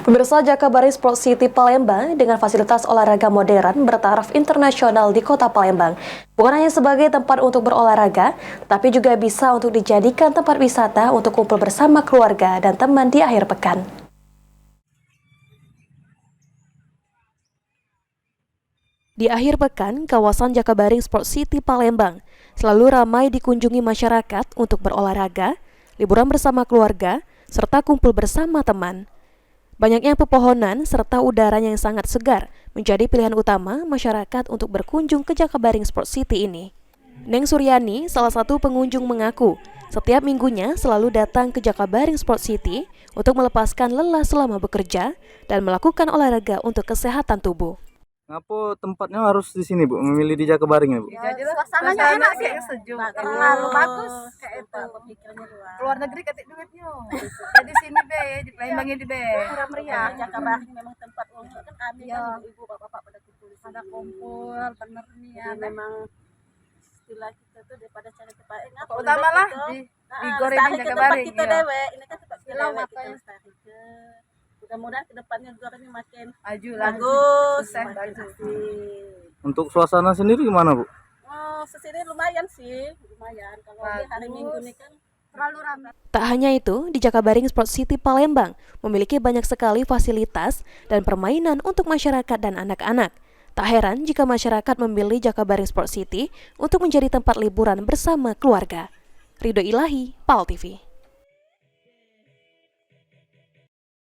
Pemirsa, Jakabaring Sport City Palembang dengan fasilitas olahraga modern bertaraf internasional di kota Palembang. Bukan hanya sebagai tempat untuk berolahraga, tapi juga bisa untuk dijadikan tempat wisata untuk kumpul bersama keluarga dan teman di akhir pekan. Di akhir pekan, kawasan Jakabaring Sport City Palembang selalu ramai dikunjungi masyarakat untuk berolahraga, liburan bersama keluarga, serta kumpul bersama teman. Banyaknya pepohonan serta udaranya yang sangat segar menjadi pilihan utama masyarakat untuk berkunjung ke Jakabaring Sport City ini. Neng Suryani, salah satu pengunjung, mengaku setiap minggunya selalu datang ke Jakabaring Sport City untuk melepaskan lelah selama bekerja dan melakukan olahraga untuk kesehatan tubuh. Ngapa tempatnya harus di sini, Bu? Memilih di Jakabaring ya, Bu? Suasananya enak sih, sejuk, terlalu bagus kayak itu. Keluar negeri ketik duitnya. Jadi sini be, di Palembang di be. Murah meriah. Jakabaring memang tempat untuk kan kami kan ibu bapak pada kumpul di sini. Ada kumpul, bener nih ya. Jadi memang istilah kita tuh daripada cari tempat enak. Utama lah di Goreng Jakabaring. Kita dewe, ini kan tempat kita Silau dewe, apa kita ya? lestarikan. Mudah-mudahan kedepannya Gor ini makin Maju lah. bagus, Sukses, makin bagus. asik. Untuk suasana sendiri gimana, Bu? Oh, sesini lumayan sih, lumayan. Kalau di hari Bagus. Minggu nih kan Terlalu ramai. Tak hanya itu, di Jakabaring Sport City Palembang memiliki banyak sekali fasilitas dan permainan untuk masyarakat dan anak-anak. Tak heran jika masyarakat memilih Jakabaring Sport City untuk menjadi tempat liburan bersama keluarga. Ridho Ilahi, PAL TV.